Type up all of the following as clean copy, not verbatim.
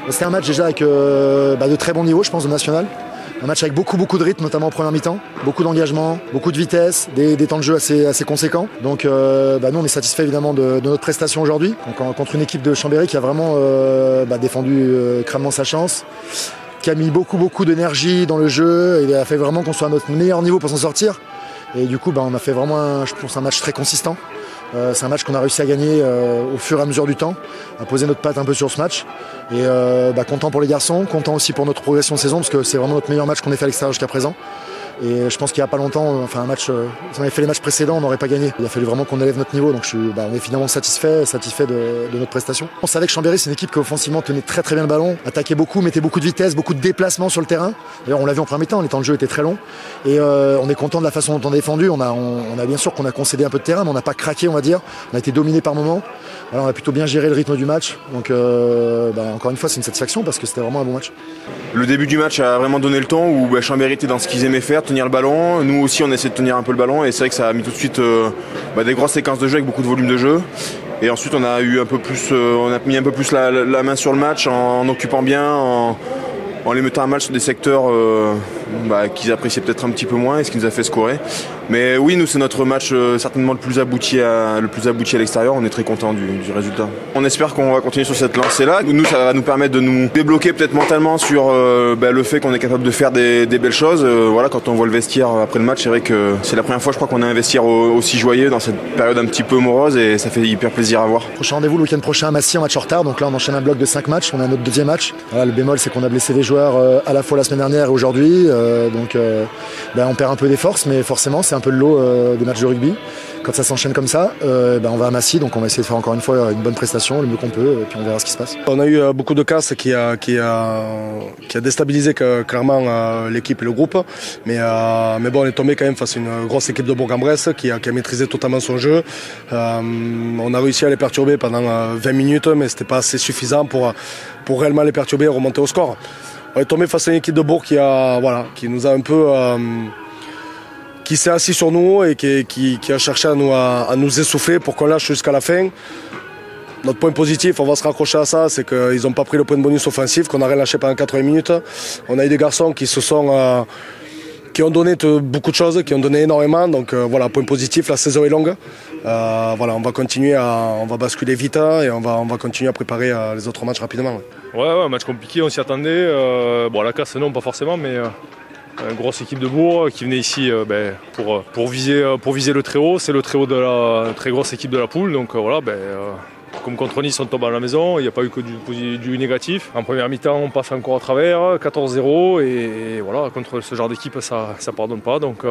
C'était un match déjà avec de très bon niveau, je pense, de national. Un match avec beaucoup de rythme, notamment en première mi-temps. Beaucoup d'engagement, beaucoup de vitesse, des temps de jeu assez conséquents. Donc nous, on est satisfait évidemment de notre prestation aujourd'hui. Contre une équipe de Chambéry qui a vraiment défendu crânement sa chance, qui a mis beaucoup d'énergie dans le jeu et a fait vraiment qu'on soit à notre meilleur niveau pour s'en sortir. Et du coup, on a fait vraiment, je pense, un match très consistant. C'est un match qu'on a réussi à gagner au fur et à mesure du temps, à poser notre patte un peu sur ce match. Et content pour les garçons, content aussi pour notre progression de saison, parce que c'est vraiment notre meilleur match qu'on ait fait à l'extérieur jusqu'à présent. Et je pense qu'il n'y a pas longtemps, un match, si on avait fait les matchs précédents, on n'aurait pas gagné. Il a fallu vraiment qu'on élève notre niveau, donc on est finalement satisfait de notre prestation. On savait que Chambéry, c'est une équipe qui offensivement tenait très bien le ballon, attaquait beaucoup, mettait beaucoup de vitesse, beaucoup de déplacements sur le terrain. D'ailleurs, on l'a vu en premier temps, les temps de jeu étaient très longs. Et on est content de la façon dont on a défendu. On a bien sûr qu'on a concédé un peu de terrain, mais on n'a pas craqué, on va dire. On a été dominé par moments. Alors, on a plutôt bien géré le rythme du match. Donc encore une fois, c'est une satisfaction parce que c'était vraiment un bon match. Le début du match a vraiment donné le ton où Chambéry était dans ce qu'ils aimaient faire, tenir le ballon. Nous aussi, on essaie de tenir un peu le ballon et c'est vrai que ça a mis tout de suite des grosses séquences de jeu avec beaucoup de volume de jeu. Et ensuite, on a eu un peu plus, on a mis un peu plus la main sur le match en occupant bien, en les mettant à mal sur des secteurs qu'ils appréciaient peut-être un petit peu moins et ce qui nous a fait scorer. Mais oui, nous c'est notre match certainement le plus abouti à l'extérieur. On est très content du résultat. On espère qu'on va continuer sur cette lancée-là. Nous, ça va nous permettre de nous débloquer peut-être mentalement sur le fait qu'on est capable de faire des belles choses. Quand on voit le vestiaire après le match, c'est vrai que c'est la première fois, je crois, qu'on a un vestiaire aussi joyeux dans cette période un petit peu morose et ça fait hyper plaisir à voir. Prochain rendez-vous le week-end prochain à Massy en match en retard. Donc là, on enchaîne un bloc de 5 matchs. On a notre deuxième match. Le bémol, c'est qu'on a blessé les joueurs à la fois la semaine dernière et aujourd'hui. On perd un peu des forces, mais forcément, c'est un peu le lot des matchs de rugby. Quand ça s'enchaîne comme ça, on va à Massy, donc on va essayer de faire encore une fois une bonne prestation, le mieux qu'on peut, et puis on verra ce qui se passe. On a eu beaucoup de casses qui a déstabilisé clairement l'équipe et le groupe, mais bon, on est tombé quand même face à une grosse équipe de Bourg-en-Bresse qui a maîtrisé totalement son jeu. On a réussi à les perturber pendant 20 minutes, mais c'était pas assez suffisant pour réellement les perturber et remonter au score. On est tombé face à une équipe de Bourg qui nous a un peu qui s'est assis sur nous et qui a cherché à nous essouffler pour qu'on lâche jusqu'à la fin. Notre point positif, on va se raccrocher à ça, c'est qu'ils n'ont pas pris le point de bonus offensif, qu'on a rien lâché pendant 80 minutes. On a eu des garçons qui ont donné beaucoup de choses, qui ont donné énormément. Donc point positif, la saison est longue. On va continuer, on va basculer vite et on va continuer à préparer les autres matchs rapidement. Ouais, un match compliqué, on s'y attendait. La casse, non, pas forcément, mais une grosse équipe de Bourg qui venait ici pour viser le très haut. C'est le très haut de la très grosse équipe de la poule. Donc comme contre Nice, on tombe à la maison, il n'y a pas eu que du négatif. En première mi-temps, on passe encore à travers, 14-0, et contre ce genre d'équipe, ça pardonne pas. Donc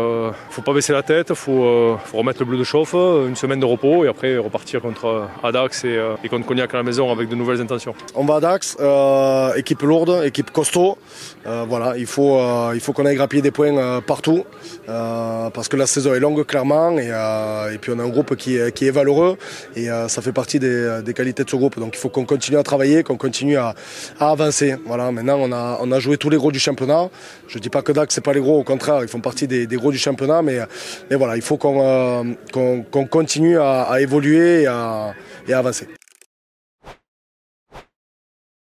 faut pas baisser la tête, faut remettre le bleu de chauffe, une semaine de repos, et après repartir contre Adax et contre Cognac à la maison avec de nouvelles intentions. On va à Adax, équipe lourde, équipe costaud. Il faut qu'on aille grappiller des points partout, parce que la saison est longue clairement, et puis on a un groupe qui est valeureux, et ça fait partie des qualités de ce groupe. Donc il faut qu'on continue à travailler, qu'on continue à avancer. Maintenant on a joué tous les gros du championnat. Je dis pas que Dax c'est pas les gros, au contraire, ils font partie des gros du championnat, mais il faut qu'on continue à évoluer et à avancer.